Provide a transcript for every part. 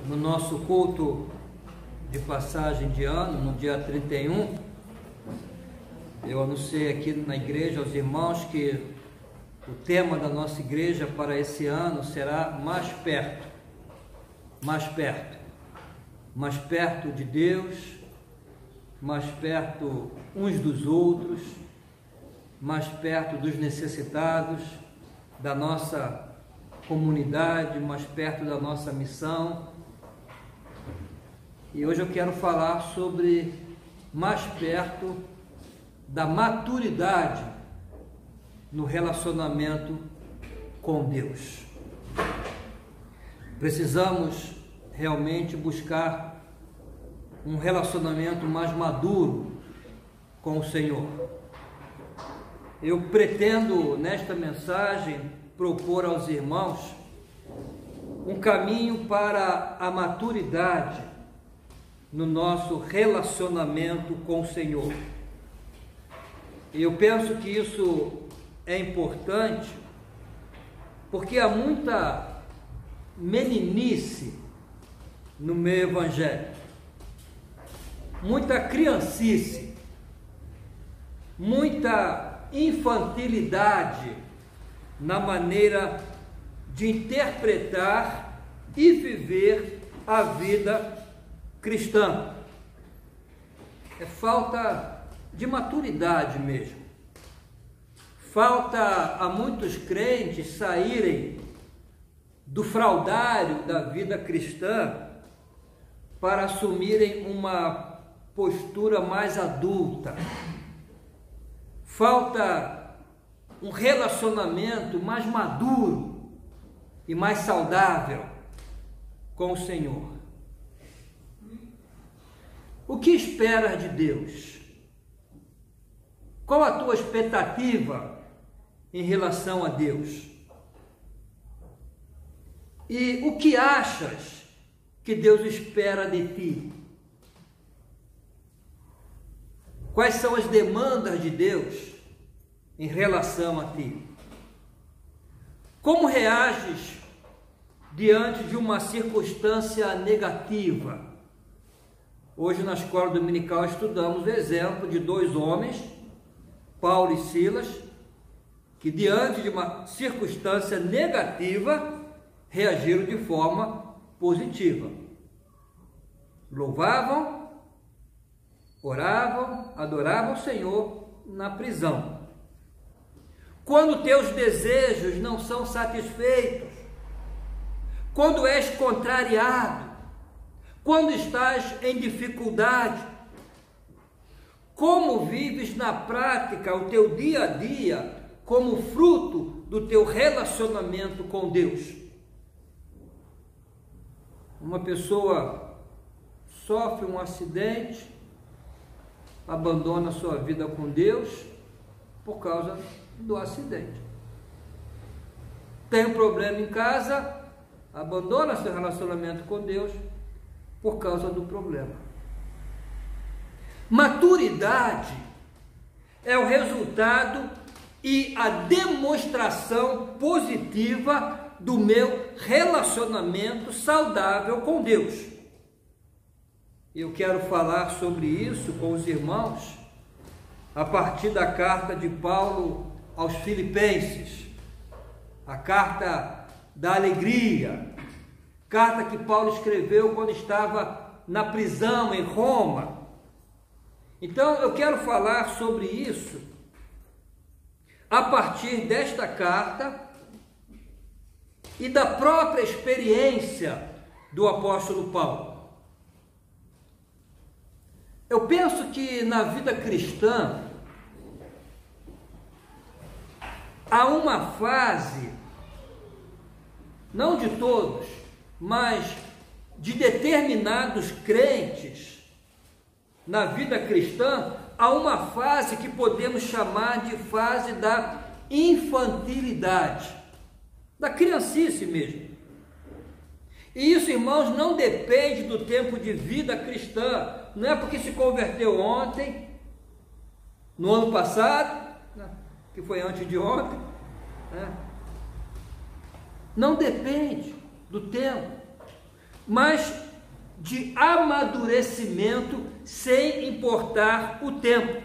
no nosso culto de passagem de ano, no dia 31, eu anunciei aqui na igreja aos irmãos que o tema da nossa igreja para esse ano será mais perto, mais perto, mais perto de Deus, mais perto uns dos outros, mais perto dos necessitados, da nossa comunidade, mais perto da nossa missão. E hoje eu quero falar sobre mais perto da maturidade no relacionamento com Deus. Precisamos realmente buscar um relacionamento mais maduro com o Senhor. Eu pretendo, nesta mensagem, propor aos irmãos um caminho para a maturidade no nosso relacionamento com o Senhor. Eu penso que isso é importante porque há muita meninice no meio evangélico, muita criancice, muita infantilidade na maneira de interpretar e viver a vida cristã. É falta de maturidade mesmo. Falta a muitos crentes saírem do fraudário da vida cristã para assumirem uma postura mais adulta. Falta um relacionamento mais maduro e mais saudável com o Senhor. O que esperas de Deus? Qual a tua expectativa em relação a Deus? E o que achas que Deus espera de ti? Quais são as demandas de Deus em relação a ti? Como reages diante de uma circunstância negativa? Hoje na escola dominical estudamos o exemplo de dois homens, Paulo e Silas, que diante de uma circunstância negativa reagiram de forma positiva. Louvavam, oravam, adoravam o Senhor na prisão. Quando teus desejos não são satisfeitos, quando és contrariado, quando estás em dificuldade, como vives na prática o teu dia a dia como fruto do teu relacionamento com Deus? Uma pessoa sofre um acidente, abandona sua vida com Deus por causa do acidente. Tem um problema em casa, abandona seu relacionamento com Deus por causa do problema. Maturidade é o resultado e a demonstração positiva do meu relacionamento saudável com Deus. Eu quero falar sobre isso com os irmãos a partir da carta de Paulo aos Filipenses, a carta da alegria, carta que Paulo escreveu quando estava na prisão em Roma. Então eu quero falar sobre isso a partir desta carta e da própria experiência do apóstolo Paulo. Eu penso que na vida cristã há uma fase, não de todos, mas de determinados crentes na vida cristã, há uma fase que podemos chamar de fase da infantilidade, da criancice mesmo. E isso, irmãos, não depende do tempo de vida cristã. Não é porque se converteu ontem, no ano passado, que foi antes de ontem, né? Não depende do tempo. mas de amadurecimento sem importar o tempo.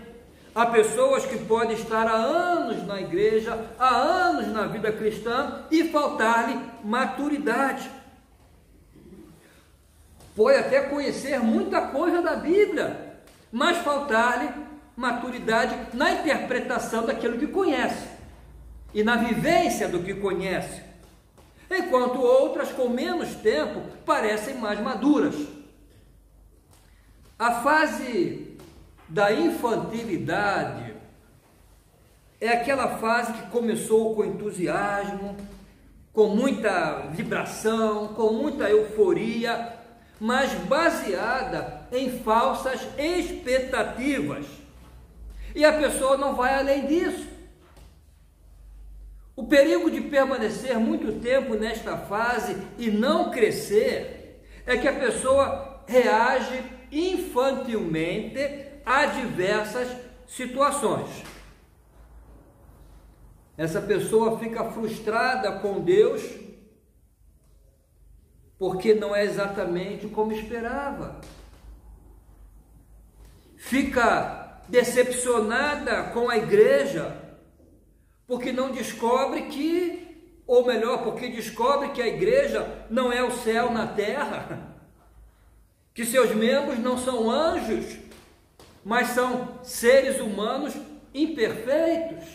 Há pessoas que podem estar há anos na igreja, há anos na vida cristã e faltar-lhe maturidade. Pode até conhecer muita coisa da Bíblia, mas faltar-lhe maturidade na interpretação daquilo que conhece e na vivência do que conhece, enquanto outras com menos tempo parecem mais maduras. A fase da infantilidade é aquela fase que começou com entusiasmo, com muita vibração, com muita euforia, mas baseada em falsas expectativas. E a pessoa não vai além disso. O perigo de permanecer muito tempo nesta fase e não crescer é que a pessoa reage infantilmente a diversas situações. Essa pessoa fica frustrada com Deus porque não é exatamente como esperava. Fica decepcionada com a igreja porque não descobre que, ou melhor, porque descobre que a igreja não é o céu na terra, que seus membros não são anjos, mas são seres humanos imperfeitos,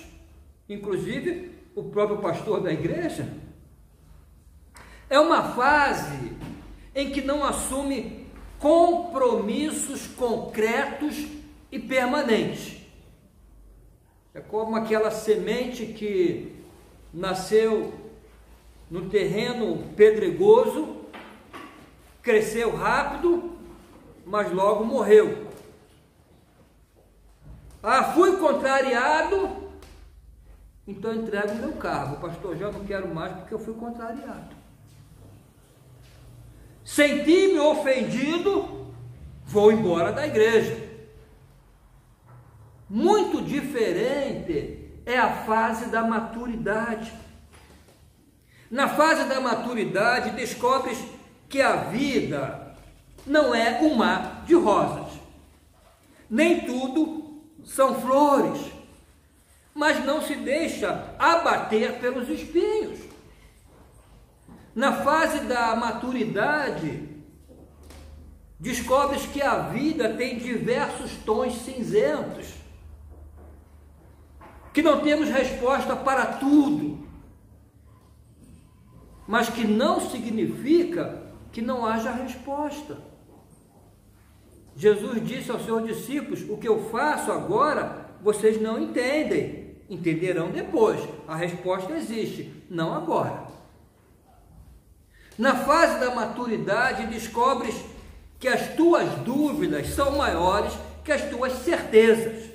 inclusive o próprio pastor da igreja. É uma fase em que não assume compromissos concretos e permanentes. É como aquela semente que nasceu no terreno pedregoso, cresceu rápido, mas logo morreu. Fui contrariado, então entrego o meu cargo. Pastor, já não quero mais porque eu fui contrariado. Senti-me ofendido, vou embora da igreja. Muito diferente é a fase da maturidade. Na fase da maturidade, descobres que a vida não é um mar de rosas. Nem tudo são flores, mas não se deixa abater pelos espinhos. Na fase da maturidade, descobres que a vida tem diversos tons cinzentos, que não temos resposta para tudo, mas que não significa que não haja resposta. Jesus disse aos seus discípulos: o que eu faço agora, vocês não entendem, entenderão depois. A resposta existe, não agora. Na fase da maturidade, descobres que as tuas dúvidas são maiores que as tuas certezas.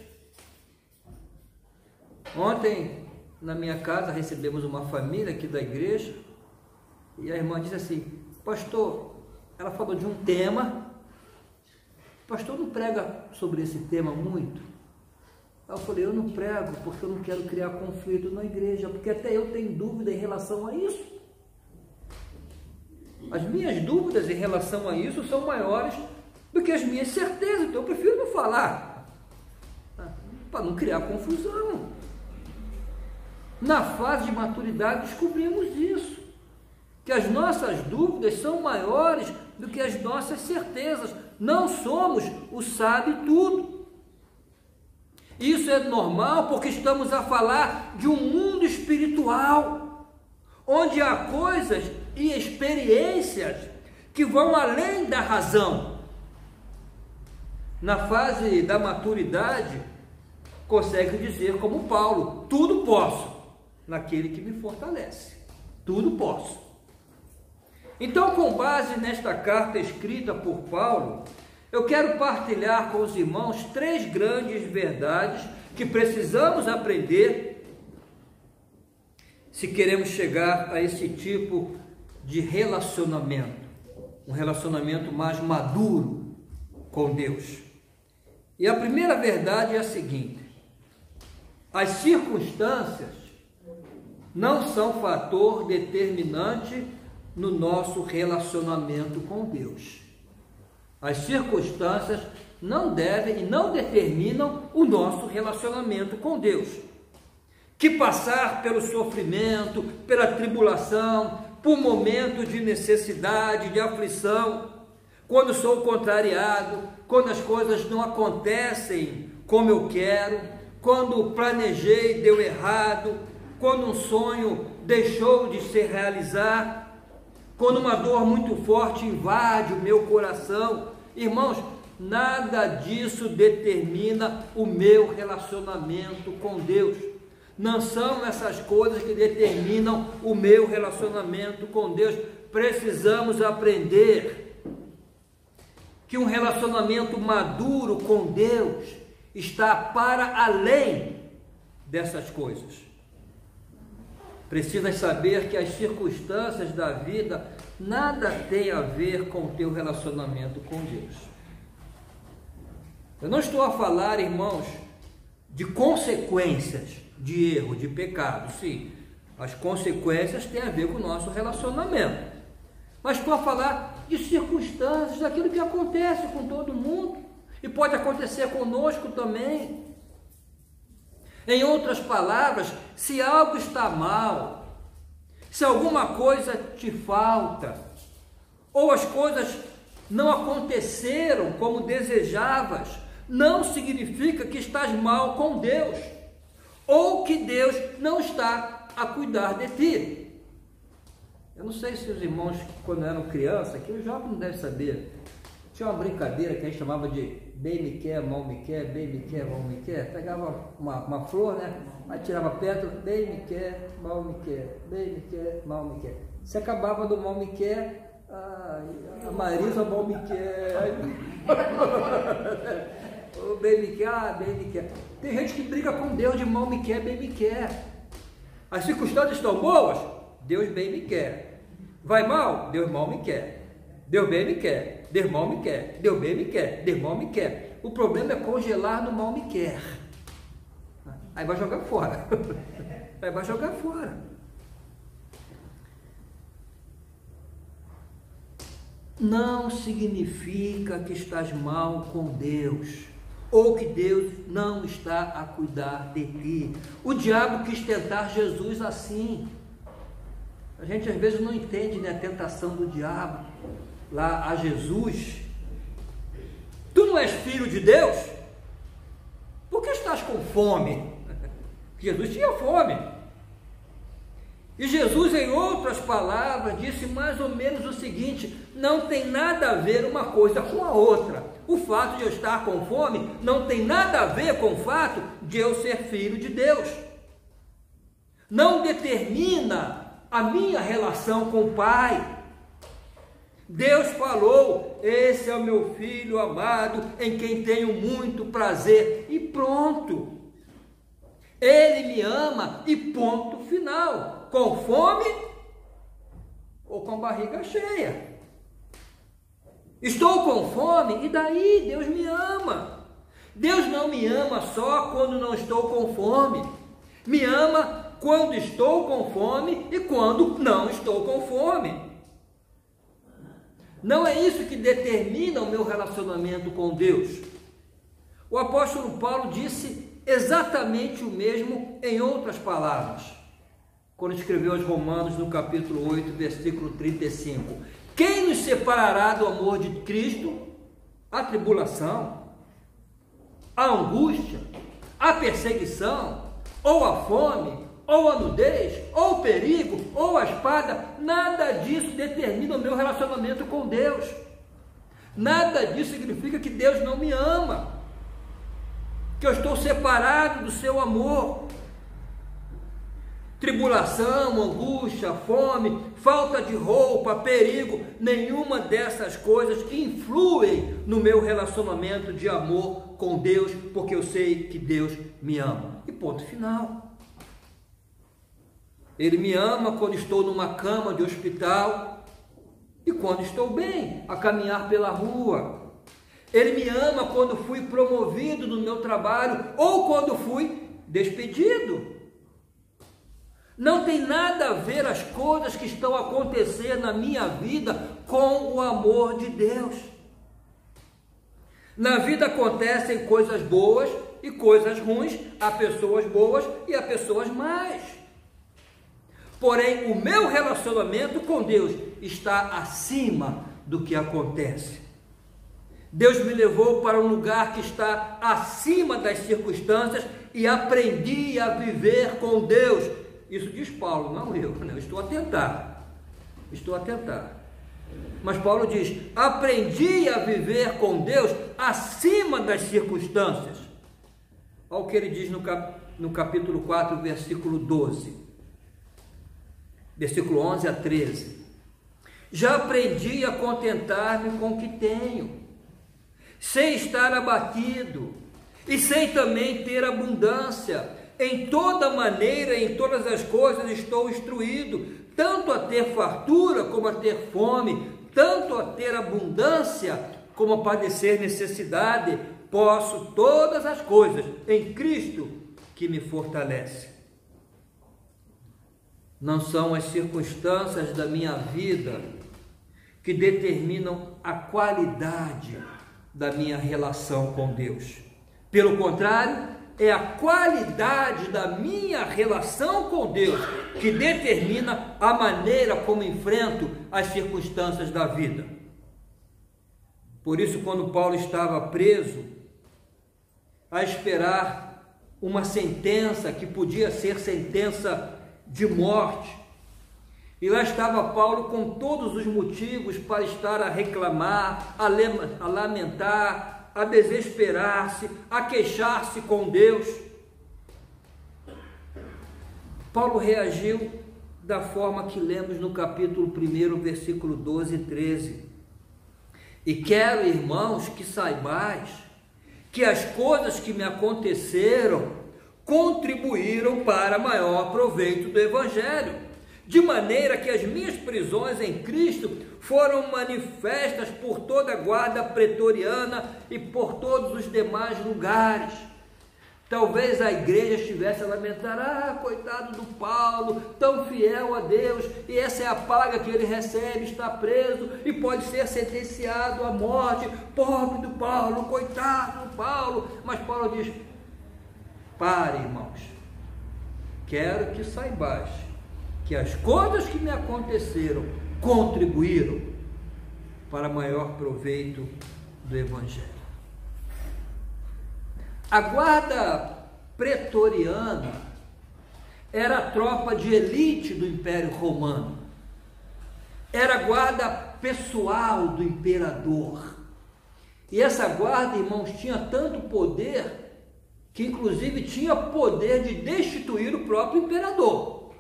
Ontem, na minha casa, recebemos uma família aqui da igreja, e a irmã disse assim: pastor, ela falou de um tema, pastor não prega sobre esse tema muito? Aí eu falei: eu não prego porque eu não quero criar conflito na igreja, porque até eu tenho dúvida em relação a isso. As minhas dúvidas em relação a isso são maiores do que as minhas certezas, então eu prefiro não falar, para não criar confusão. Na fase de maturidade descobrimos isso, que as nossas dúvidas são maiores do que as nossas certezas. Não somos o sabe tudo. Isso é normal porque estamos a falar de um mundo espiritual, onde há coisas e experiências que vão além da razão. Na fase da maturidade, consegue dizer como Paulo: tudo posso naquele que me fortalece. Tudo posso. Então, com base nesta carta escrita por Paulo, eu quero partilhar com os irmãos 3 grandes verdades que precisamos aprender se queremos chegar a esse tipo de relacionamento, um relacionamento mais maduro com Deus. E a primeira verdade é a seguinte: as circunstâncias não são fator determinante no nosso relacionamento com Deus. As circunstâncias não devem e não determinam o nosso relacionamento com Deus. Que passar pelo sofrimento, pela tribulação, por momentos de necessidade, de aflição, quando sou contrariado, quando as coisas não acontecem como eu quero, quando planejei deu errado, quando um sonho deixou de se realizar, quando uma dor muito forte invade o meu coração. Irmãos, nada disso determina o meu relacionamento com Deus. Não são essas coisas que determinam o meu relacionamento com Deus. Precisamos aprender que um relacionamento maduro com Deus está para além dessas coisas. Precisas saber que as circunstâncias da vida nada tem a ver com o teu relacionamento com Deus. Eu não estou a falar, irmãos, de consequências de erro, de pecado. Sim, as consequências têm a ver com o nosso relacionamento. Mas estou a falar de circunstâncias, daquilo que acontece com todo mundo e pode acontecer conosco também. Em outras palavras, se algo está mal, se alguma coisa te falta, ou as coisas não aconteceram como desejavas, não significa que estás mal com Deus, ou que Deus não está a cuidar de ti. Eu não sei se os irmãos, quando eram crianças, que os jovens não devem saber, tinha uma brincadeira que a gente chamava de bem me quer, mal me quer, bem me quer, mal me quer. Pegava uma flor, né? Aí tirava pétala, bem me quer, mal me quer, bem me quer, mal me quer. Se acabava do mal me quer, a Marisa mal me quer. O bem me quer, bem me quer. Tem gente que briga com Deus de mal me quer, bem me quer. As circunstâncias estão boas, Deus bem me quer. Vai mal, Deus mal me quer. Deus bem me quer, Deus mal me quer, Deus bem me quer, Deus mal me quer. O problema é congelar no mal me quer. Aí vai jogar fora. Aí vai jogar fora. Não significa que estás mal com Deus, ou que Deus não está a cuidar de ti. O diabo quis tentar Jesus assim. A gente às vezes não entende, né, a tentação do diabo lá a Jesus. Tu não és filho de Deus? Por que estás com fome? Jesus tinha fome. E Jesus, em outras palavras, disse mais ou menos o seguinte: não tem nada a ver uma coisa com a outra. O fato de eu estar com fome não tem nada a ver com o fato de eu ser filho de Deus. Não determina a minha relação com o Pai. Deus falou: esse é o meu filho amado, em quem tenho muito prazer, e pronto. Ele me ama e ponto final. Com fome ou com barriga cheia. Estou com fome e daí? Deus me ama. Deus não me ama só quando não estou com fome. Me ama quando estou com fome e quando não estou com fome. Não é isso que determina o meu relacionamento com Deus. O apóstolo Paulo disse exatamente o mesmo em outras palavras, quando escreveu aos Romanos no capítulo 8, versículo 35. Quem nos separará do amor de Cristo? A tribulação, a angústia, a perseguição, ou a fome, ou a nudez, ou o perigo, ou a espada. Nada disso determina o meu relacionamento com Deus. Nada disso significa que Deus não me ama, que eu estou separado do seu amor. Tribulação, angústia, fome, falta de roupa, perigo, nenhuma dessas coisas influem no meu relacionamento de amor com Deus, porque eu sei que Deus me ama. E ponto final. Ele me ama quando estou numa cama de hospital e quando estou bem, a caminhar pela rua. Ele me ama quando fui promovido no meu trabalho ou quando fui despedido. Não tem nada a ver as coisas que estão acontecendo na minha vida com o amor de Deus. Na vida acontecem coisas boas e coisas ruins, há pessoas boas e há pessoas más. Porém, o meu relacionamento com Deus está acima do que acontece. Deus me levou para um lugar que está acima das circunstâncias e aprendi a viver com Deus. Isso diz Paulo, não eu, né? Estou a tentar. Mas Paulo diz: aprendi a viver com Deus acima das circunstâncias. Olha o que ele diz no capítulo 4, versículo 12. Versículo 11 a 13. Já aprendi a contentar-me com o que tenho. Sei estar abatido e sei também ter abundância. Em toda maneira, em todas as coisas estou instruído, tanto a ter fartura como a ter fome, tanto a ter abundância como a padecer necessidade. Posso todas as coisas em Cristo que me fortalece. Não são as circunstâncias da minha vida que determinam a qualidade da minha relação com Deus. Pelo contrário, é a qualidade da minha relação com Deus que determina a maneira como enfrento as circunstâncias da vida. Por isso, quando Paulo estava preso, a esperar uma sentença que podia ser sentença de morte, e lá estava Paulo com todos os motivos para estar a reclamar, a lamentar, a desesperar-se, a queixar-se com Deus. Paulo reagiu da forma que lemos no capítulo 1, versículo 12 e 13. E quero, irmãos, que saibais que as coisas que me aconteceram contribuíram para maior proveito do Evangelho, de maneira que as minhas prisões em Cristo foram manifestas por toda a guarda pretoriana e por todos os demais lugares. Talvez a igreja estivesse a lamentar: coitado do Paulo, tão fiel a Deus, e essa é a paga que ele recebe, está preso e pode ser sentenciado à morte. Pobre do Paulo, coitado do Paulo. Mas Paulo diz: pare, irmãos, quero que saibais que as coisas que me aconteceram contribuíram para maior proveito do Evangelho. A guarda pretoriana era a tropa de elite do Império Romano, era a guarda pessoal do imperador, e essa guarda, irmãos, tinha tanto poder que inclusive tinha poder de destituir o próprio imperador.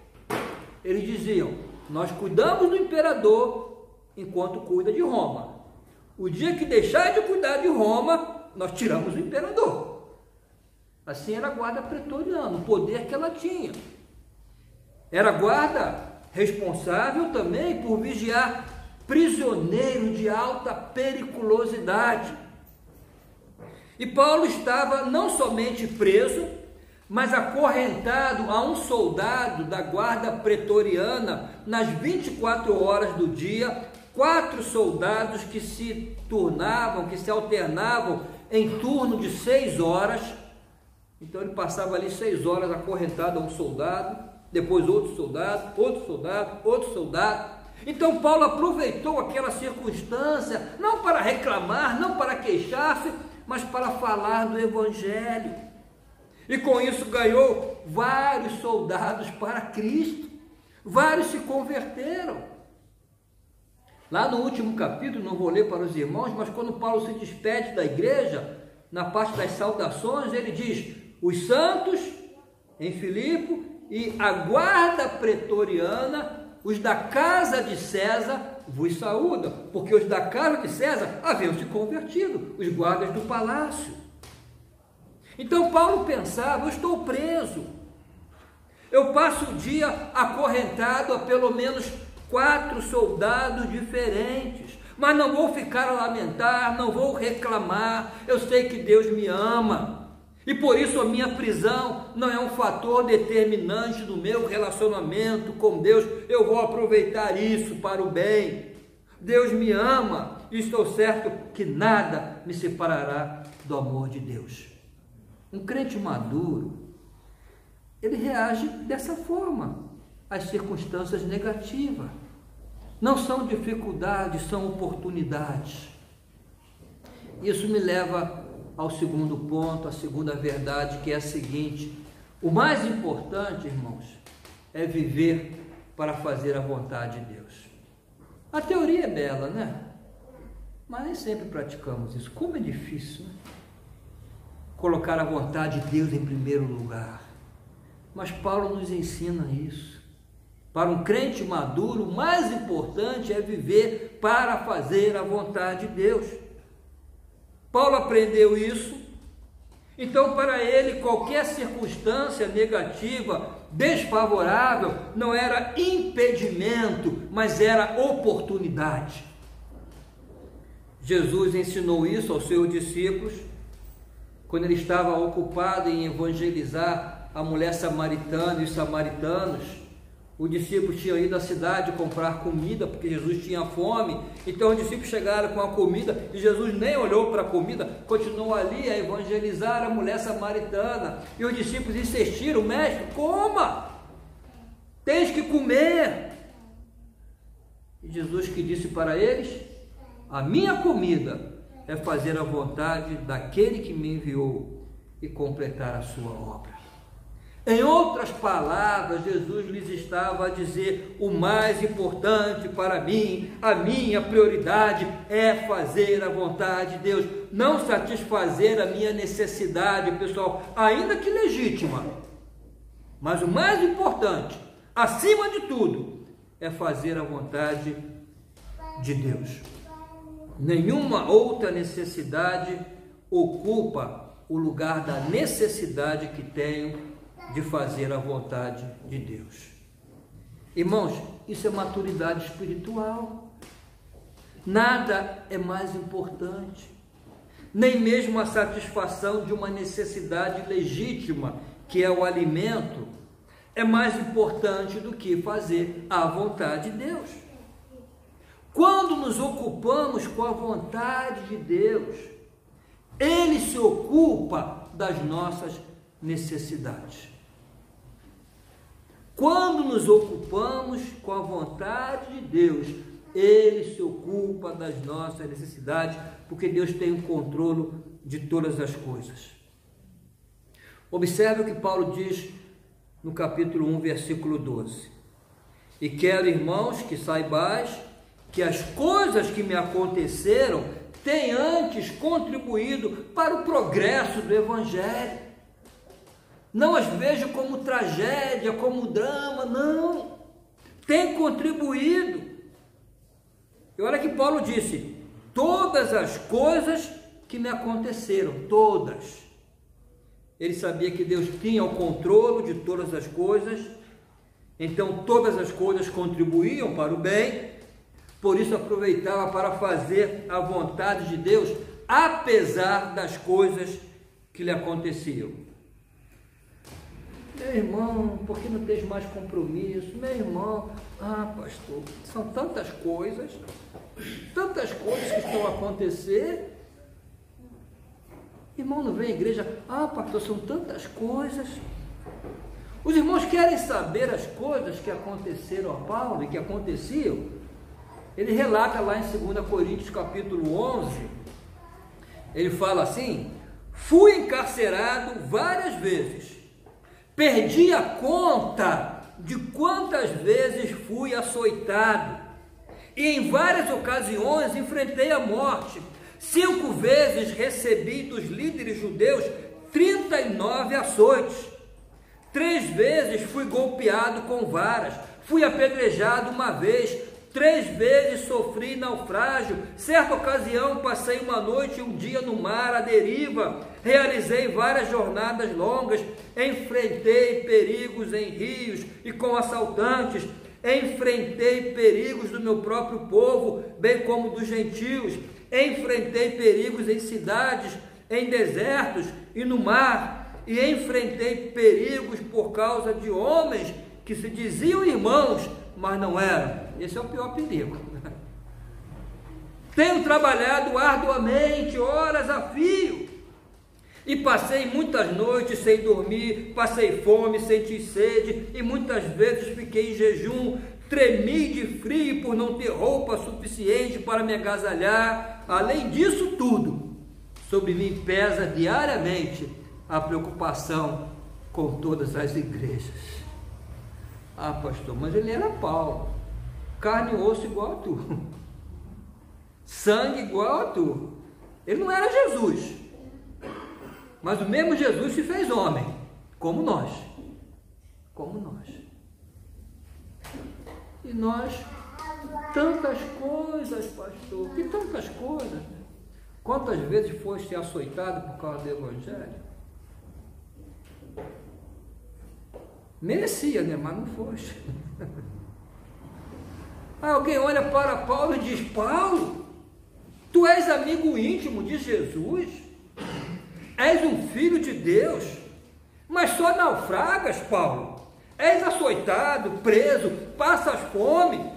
Eles diziam: nós cuidamos do imperador enquanto cuida de Roma. O dia que deixar de cuidar de Roma, nós tiramos o imperador. Assim era a guarda pretoriana, o poder que ela tinha. Era a guarda responsável também por vigiar prisioneiros de alta periculosidade. E Paulo estava não somente preso, mas acorrentado a um soldado da guarda pretoriana nas 24 horas do dia, 4 soldados que se turnavam, que se alternavam em turno de 6 horas. Então ele passava ali 6 horas acorrentado a um soldado, depois outro soldado, outro soldado, outro soldado. Então Paulo aproveitou aquela circunstância, não para reclamar, não para queixar-se, mas para falar do Evangelho. E com isso ganhou vários soldados para Cristo, vários se converteram. Lá no último capítulo, não vou ler para os irmãos, mas quando Paulo se despede da igreja, na parte das saudações, ele diz: os santos em Filipe e a guarda pretoriana, os da casa de César, vos saúdam, porque os da casa de César haviam se convertido, os guardas do palácio. Então Paulo pensava: eu estou preso, eu passo o dia acorrentado a pelo menos 4 soldados diferentes, mas não vou ficar a lamentar, não vou reclamar, eu sei que Deus me ama. E por isso a minha prisão não é um fator determinante do meu relacionamento com Deus. Eu vou aproveitar isso para o bem. Deus me ama e estou certo que nada me separará do amor de Deus. Um crente maduro, ele reage dessa forma às circunstâncias negativas. Não são dificuldades, são oportunidades. Isso me leva ao segundo ponto, a segunda verdade, que é a seguinte: o mais importante, irmãos, é viver para fazer a vontade de Deus. A teoria é bela, né? Mas nem sempre praticamos isso. Como é difícil, né? Colocar a vontade de Deus em primeiro lugar. Mas Paulo nos ensina isso. Para um crente maduro, o mais importante é viver para fazer a vontade de Deus. Paulo aprendeu isso, então para ele qualquer circunstância negativa, desfavorável, não era impedimento, mas era oportunidade. Jesus ensinou isso aos seus discípulos, quando ele estava ocupado em evangelizar a mulher samaritana e os samaritanos. Os discípulos tinham ido à cidade comprar comida, porque Jesus tinha fome. Então os discípulos chegaram com a comida e Jesus nem olhou para a comida, continuou ali a evangelizar a mulher samaritana. E os discípulos insistiram: mestre, coma, tens que comer. E Jesus que disse para eles: a minha comida é fazer a vontade daquele que me enviou e completar a sua obra. Em outras palavras, Jesus lhes estava a dizer: o mais importante para mim, a minha prioridade é fazer a vontade de Deus, não satisfazer a minha necessidade, pessoal, ainda que legítima. Mas o mais importante, acima de tudo, é fazer a vontade de Deus. Nenhuma outra necessidade ocupa o lugar da necessidade que tenho de fazer a vontade de Deus. Irmãos, isso é maturidade espiritual. Nada é mais importante, nem mesmo a satisfação de uma necessidade legítima, que é o alimento, é mais importante do que fazer a vontade de Deus. Quando nos ocupamos com a vontade de Deus, Ele se ocupa das nossas necessidades. Quando nos ocupamos com a vontade de Deus, Ele se ocupa das nossas necessidades, porque Deus tem o controle de todas as coisas. Observe o que Paulo diz no capítulo 1, versículo 12. E quero, irmãos, que saibais que as coisas que me aconteceram têm antes contribuído para o progresso do Evangelho. Não as vejo como tragédia, como drama, não. Tem contribuído. E olha que Paulo disse: todas as coisas que me aconteceram, todas. Ele sabia que Deus tinha o controle de todas as coisas, então todas as coisas contribuíam para o bem, por isso aproveitava para fazer a vontade de Deus, apesar das coisas que lhe aconteciam. Meu irmão, por que não tens mais compromisso? Meu irmão, pastor, são tantas coisas que estão a acontecer. Irmão, não vem à igreja? Pastor, são tantas coisas. Os irmãos querem saber as coisas que aconteceram a Paulo e que aconteciam. Ele relata lá em 2 Coríntios capítulo 11, ele fala assim: fui encarcerado várias vezes. Perdi a conta de quantas vezes fui açoitado, e em várias ocasiões enfrentei a morte. 5 vezes recebi dos líderes judeus 39 açoites. 3 vezes fui golpeado com varas, fui apedrejado uma vez. 3 vezes sofri naufrágio. Certa ocasião passei uma noite e um dia no mar à deriva. Realizei várias jornadas longas. Enfrentei perigos em rios e com assaltantes. Enfrentei perigos do meu próprio povo, bem como dos gentios. Enfrentei perigos em cidades em desertos e no mar, e enfrentei perigos por causa de homens que se diziam irmãos, mas não eram. Esse é o pior perigo. Tenho trabalhado arduamente, horas a fio, e passei muitas noites sem dormir, passei fome, senti sede, e muitas vezes fiquei em jejum, tremi de frio por não ter roupa suficiente para me agasalhar. Além disso tudo, sobre mim pesa diariamente a preocupação com todas as igrejas. Ah, pastor, mas ele era Paulo, carne e osso igual a tu, sangue igual a tu. Ele não era Jesus, mas o mesmo Jesus se fez homem, como nós, e nós, tantas coisas, pastor, que tantas coisas. Quantas vezes foste açoitado por causa do Evangelho? Merecia, né? Mas não foste. Alguém olha para Paulo e diz: Paulo, tu és amigo íntimo de Jesus, és um filho de Deus, mas só naufragas, Paulo. És açoitado, preso, passas fome.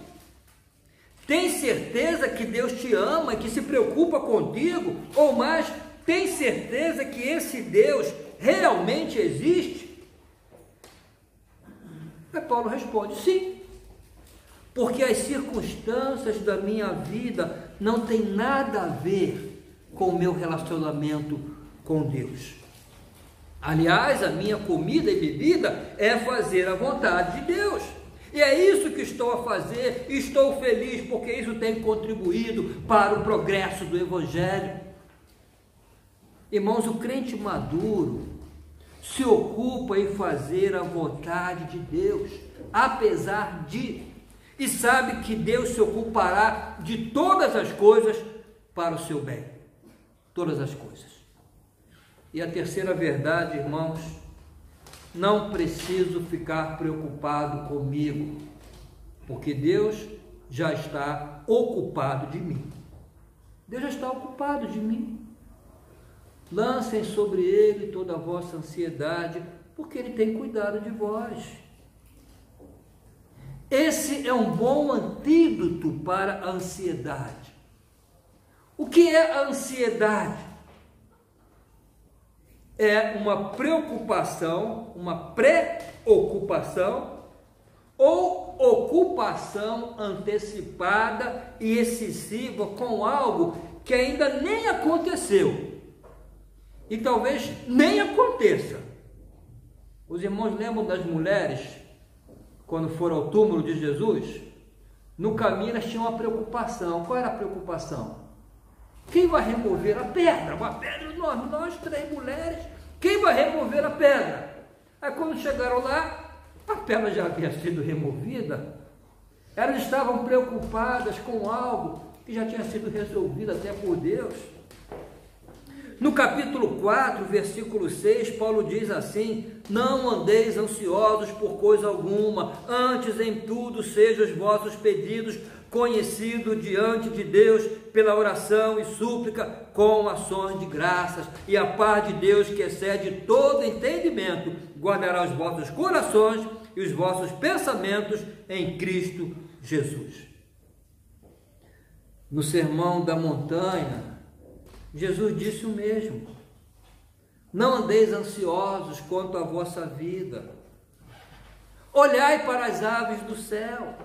Tem certeza que Deus te ama e que se preocupa contigo? Ou mais, tem certeza que esse Deus realmente existe? Aí Paulo responde: sim, porque as circunstâncias da minha vida não têm nada a ver com o meu relacionamento com Deus. Aliás, a minha comida e bebida é fazer a vontade de Deus. E é isso que estou a fazer, e estou feliz porque isso tem contribuído para o progresso do Evangelho. Irmãos, o crente maduro se ocupa em fazer a vontade de Deus, apesar de, e sabe que Deus se ocupará de todas as coisas para o seu bem. Todas as coisas. E a terceira verdade, irmãos, não preciso ficar preocupado comigo, porque Deus já está ocupado de mim. Deus já está ocupado de mim. Lancem sobre Ele toda a vossa ansiedade, porque Ele tem cuidado de vós. Esse é um bom antídoto para a ansiedade. O que é a ansiedade? É uma preocupação, uma preocupação ou ocupação antecipada e excessiva com algo que ainda nem aconteceu e talvez nem aconteça. Os irmãos lembram das mulheres quando foram ao túmulo de Jesus? No caminho elas tinham uma preocupação. Qual era a preocupação? Quem vai remover a pedra? Uma pedra enorme, nós 3 mulheres, quem vai remover a pedra? Aí quando chegaram lá, a pedra já havia sido removida, elas estavam preocupadas com algo que já tinha sido resolvido até por Deus. No capítulo 4, versículo 6, Paulo diz assim: não andeis ansiosos por coisa alguma, antes em tudo sejam os vossos pedidos conhecidos diante de Deus pela oração e súplica com ações de graças, e a paz de Deus, que excede todo entendimento, guardará os vossos corações e os vossos pensamentos em Cristo Jesus. No Sermão da Montanha, Jesus disse o mesmo: não andeis ansiosos quanto à vossa vida, olhai para as aves do céu,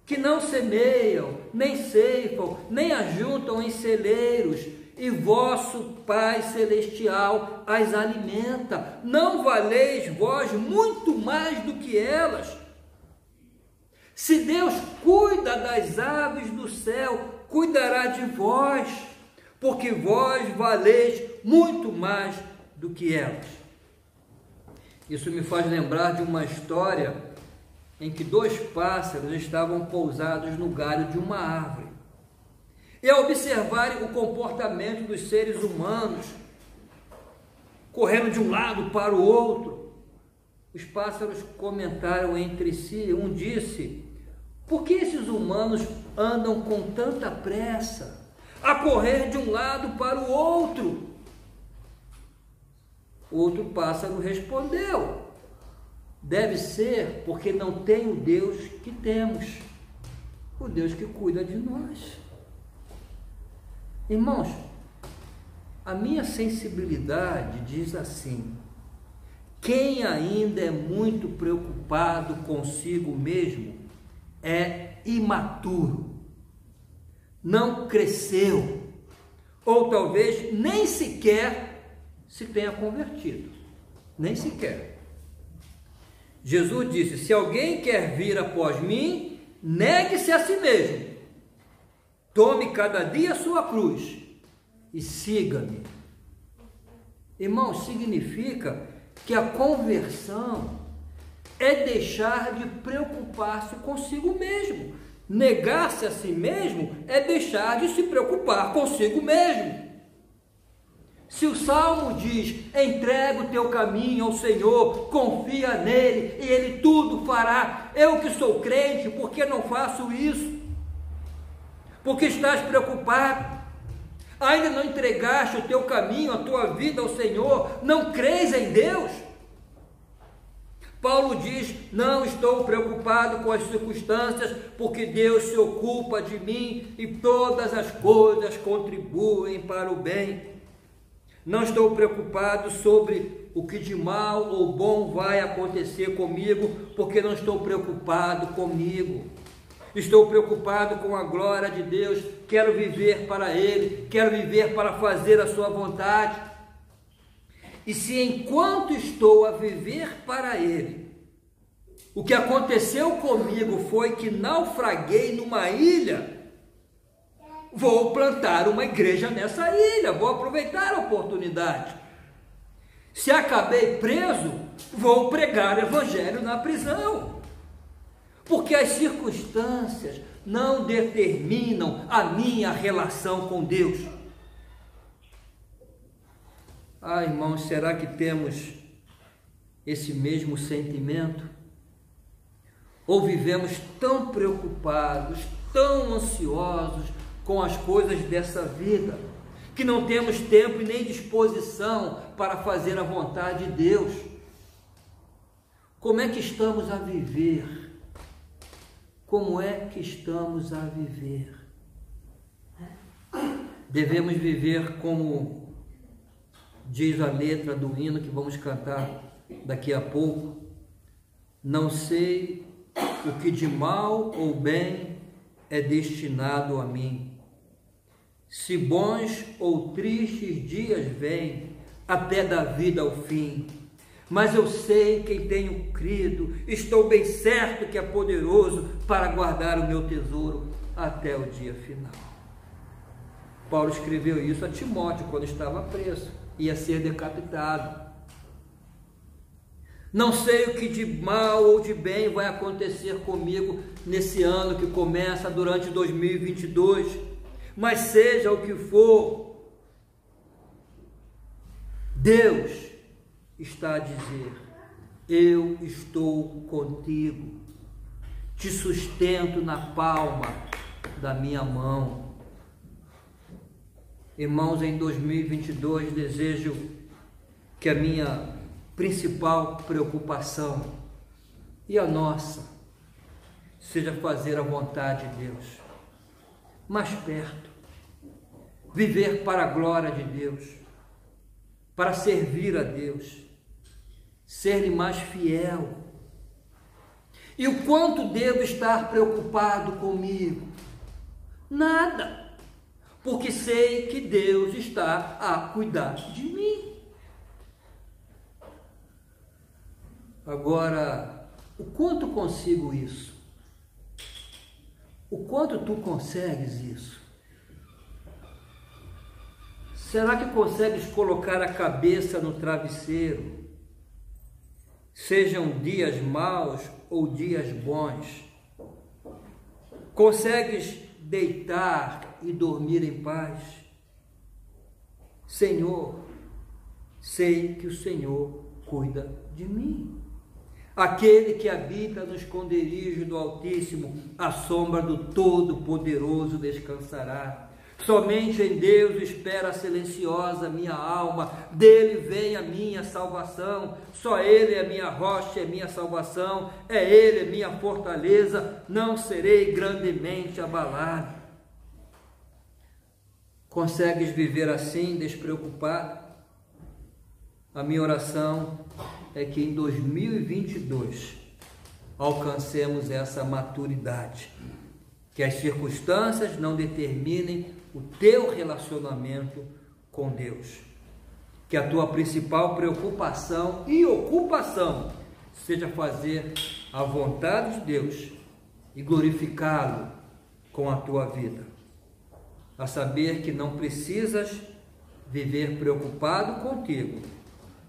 que não semeiam, nem ceifam, nem ajuntam em celeiros, e vosso Pai Celestial as alimenta. Não valeis vós muito mais do que elas? Se Deus cuida das aves do céu, cuidará de vós, porque vós valeis muito mais do que elas. Isso me faz lembrar de uma história em que 2 pássaros estavam pousados no galho de uma árvore. E ao observarem o comportamento dos seres humanos, correndo de um lado para o outro, os pássaros comentaram entre si. Um disse: por que esses humanos andam com tanta pressa, a correr de um lado para o outro? Outro pássaro respondeu: deve ser porque não tem o Deus que temos, o Deus que cuida de nós. Irmãos, a minha sensibilidade diz assim: quem ainda é muito preocupado consigo mesmo é imaturo, não cresceu, ou talvez nem sequer se tenha convertido, nem sequer. Jesus disse: se alguém quer vir após mim, negue-se a si mesmo, tome cada dia a sua cruz e siga-me. Irmão, significa que a conversão é deixar de preocupar-se consigo mesmo. Negar-se a si mesmo é deixar de se preocupar consigo mesmo. Se o Salmo diz: entrega o teu caminho ao Senhor, confia nele e ele tudo fará. Eu que sou crente, por que não faço isso? Porque estás preocupado? Ainda não entregaste o teu caminho, a tua vida ao Senhor? Não crês em Deus? Paulo diz: não estou preocupado com as circunstâncias, porque Deus se ocupa de mim e todas as coisas contribuem para o bem. Não estou preocupado sobre o que de mal ou bom vai acontecer comigo, porque não estou preocupado comigo. Estou preocupado com a glória de Deus, quero viver para Ele, quero viver para fazer a sua vontade. E se enquanto estou a viver para Ele, o que aconteceu comigo foi que naufraguei numa ilha, vou plantar uma igreja nessa ilha, vou aproveitar a oportunidade. Se acabei preso, vou pregar o evangelho na prisão. Porque as circunstâncias não determinam a minha relação com Deus. Ah, irmãos, será que temos esse mesmo sentimento? Ou vivemos tão preocupados, tão ansiosos com as coisas dessa vida, que não temos tempo e nem disposição para fazer a vontade de Deus? Como é que estamos a viver? Como é que estamos a viver? Devemos viver como diz a letra do hino que vamos cantar daqui a pouco: não sei o que de mal ou bem é destinado a mim, se bons ou tristes dias vêm até da vida ao fim. Mas eu sei quem tenho crido, estou bem certo que é poderoso para guardar o meu tesouro até o dia final. Paulo escreveu isso a Timóteo quando estava preso, ia ser decapitado. Não sei o que de mal ou de bem vai acontecer comigo nesse ano que começa durante 2022, mas seja o que for, Deus está a dizer: eu estou contigo, te sustento na palma da minha mão. Irmãos, em 2022 desejo que a minha principal preocupação e a nossa seja fazer a vontade de Deus mais perto, viver para a glória de Deus, para servir a Deus, ser-lhe mais fiel. E o quanto devo estar preocupado comigo? Nada, porque sei que Deus está a cuidar de mim. Agora, o quanto consigo isso? O quanto tu consegues isso? Será que consegues colocar a cabeça no travesseiro, sejam dias maus ou dias bons? Consegues deitar e dormir em paz? Senhor, sei que o Senhor cuida de mim. Aquele que habita no esconderijo do Altíssimo, à sombra do Todo-Poderoso descansará. Somente em Deus espera silenciosa minha alma, dele vem a minha salvação, só Ele é minha rocha, é minha salvação, é Ele, é minha fortaleza, não serei grandemente abalado. Consegues viver assim, despreocupado? A minha oração é que em 2022 alcancemos essa maturidade, que as circunstâncias não determinem o teu relacionamento com Deus, que a tua principal preocupação e ocupação seja fazer a vontade de Deus e glorificá-lo com a tua vida, a saber que não precisas viver preocupado contigo,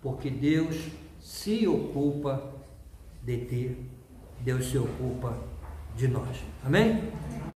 porque Deus se ocupa de ti, Deus se ocupa de nós. Amém?